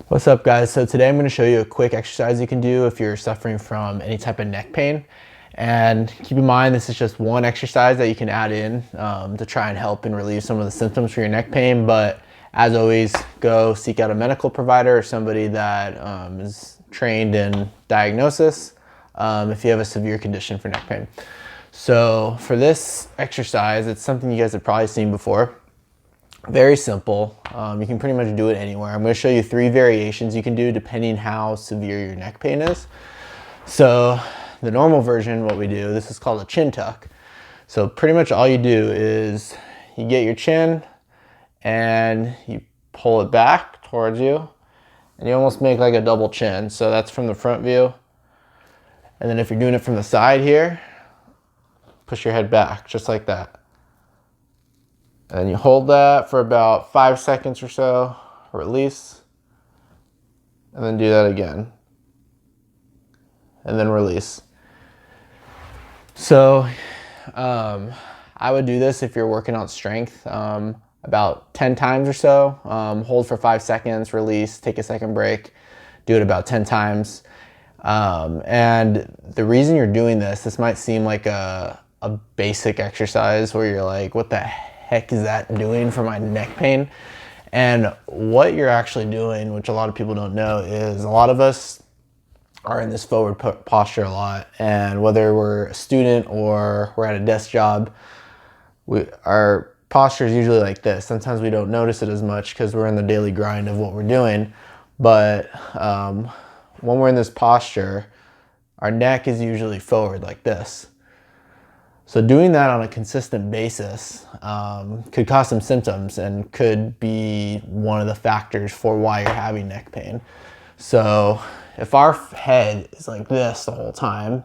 What's up, guys? So today I'm going to show you a quick exercise you can do if you're suffering from any type of neck pain. And keep in mind, this is just one exercise that you can add in to try and help and relieve some of the symptoms for your neck pain. But as always, go seek out a medical provider or somebody that is trained in diagnosis if you have a severe condition for neck pain. So for this exercise, it's something you guys have probably seen before. Very simple. You can pretty much do it anywhere. I'm going to show you 3 variations you can do depending how severe your neck pain is. So the normal version, what we do, this is called a chin tuck. So pretty much all you do is you get your chin and you pull it back towards you and you almost make like a double chin. So that's from the front view. And then if you're doing it from the side here, push your head back just like that. And you hold that for about 5 seconds or so, release, and then do that again. And then release. So I would do this if you're working on strength about 10 times or so. Hold for 5 seconds, release, take a second break, do it about 10 times. And the reason you're doing this might seem like a basic exercise where you're like, what the heck is that doing for my neck pain? And what you're actually doing, which a lot of people don't know, is a lot of us are in this forward posture a lot. And whether we're a student or we're at a desk job, our posture is usually like this. Sometimes we don't notice it as much because we're in the daily grind of what we're doing. But when we're in this posture, our neck is usually forward like this. So doing that on a consistent basis could cause some symptoms and could be one of the factors for why you're having neck pain. So if our head is like this the whole time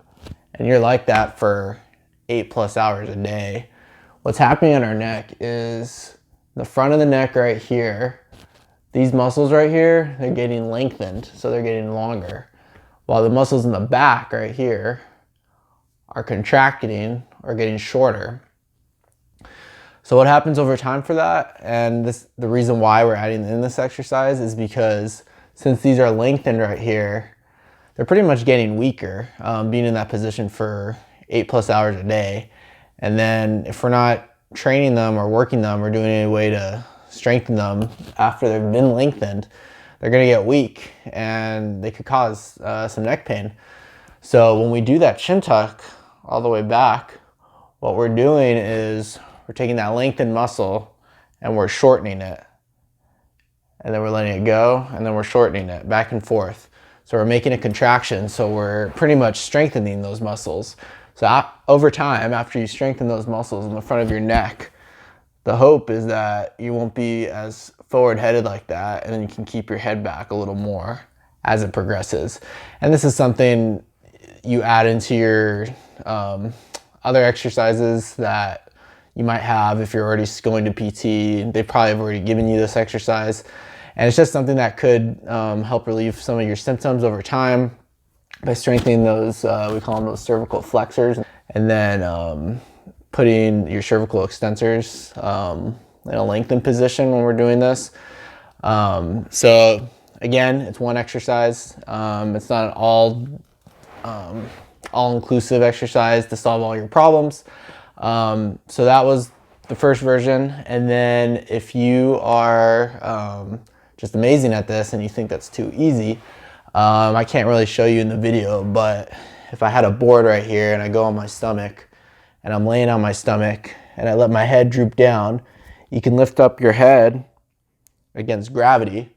and you're like that for 8+ hours a day, what's happening on our neck is the front of the neck right here, these muscles right here, they're getting lengthened, so they're getting longer. While the muscles in the back right here are contracting or getting shorter. So what happens over time for that, and the reason why we're adding in this exercise is because since these are lengthened right here, they're pretty much getting weaker, being in that position for 8+ hours a day. And then if we're not training them or working them or doing any way to strengthen them after they've been lengthened, they're gonna get weak and they could cause some neck pain. So when we do that chin tuck all the way back, what we're doing is we're taking that lengthened muscle and we're shortening it. And then we're letting it go and then we're shortening it back and forth. So we're making a contraction, so we're pretty much strengthening those muscles. So over time, after you strengthen those muscles in the front of your neck, the hope is that you won't be as forward-headed like that, and then you can keep your head back a little more as it progresses. And this is something you add into your other exercises that you might have if you're already going to PT. They probably have already given you this exercise. And it's just something that could help relieve some of your symptoms over time by strengthening those, we call them those cervical flexors, and then putting your cervical extensors in a lengthened position when we're doing this. So again, it's one exercise. It's not an all-inclusive exercise to solve all your problems. So that was the first version. And then if you are just amazing at this and you think that's too easy, I can't really show you in the video, but if I had a board right here and I go on my stomach and I'm laying on my stomach and I let my head droop down, you can lift up your head against gravity.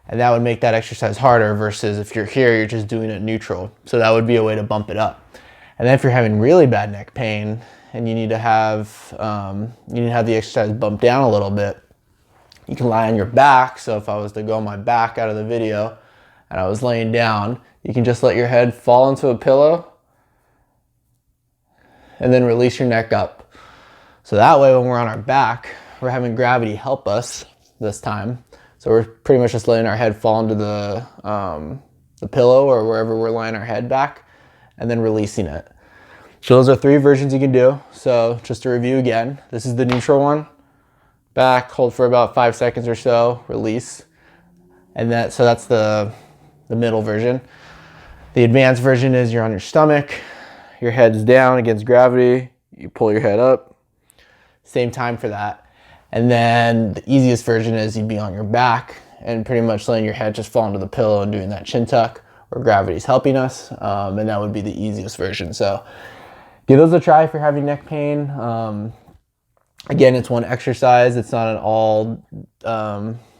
And that would make that exercise harder versus if you're here, you're just doing it neutral. So that would be a way to bump it up. And then if you're having really bad neck pain and you need to have the exercise bumped down a little bit, you can lie on your back. So if I was to go on my back out of the video and I was laying down, you can just let your head fall into a pillow and then release your neck up. So that way when we're on our back, we're having gravity help us this time. So we're pretty much just letting our head fall into the pillow or wherever we're lying our head back and then releasing it. So those are 3 versions you can do. So just to review again, this is the neutral one. Back, hold for about 5 seconds or so, release. And so that's the middle version. The advanced version is you're on your stomach, your head's down against gravity, you pull your head up, same time for that. And then the easiest version is you'd be on your back and pretty much letting your head just fall into the pillow and doing that chin tuck where gravity's helping us. And that would be the easiest version. So give those a try if you're having neck pain. Again, it's one exercise. It's not an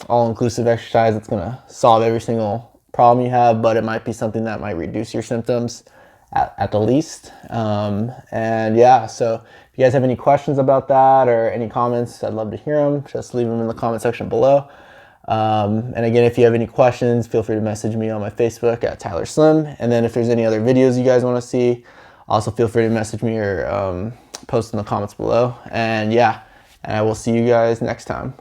all-inclusive exercise that's gonna solve every single problem you have, but it might be something that might reduce your symptoms at the least. And yeah, so if you guys have any questions about that or any comments, I'd love to hear them. Just leave them in the comment section below. And again, if you have any questions, feel free to message me on my Facebook at Tyler Slim. And then if there's any other videos you guys want to see, also feel free to message me or post in the comments below. And yeah, and I will see you guys next time.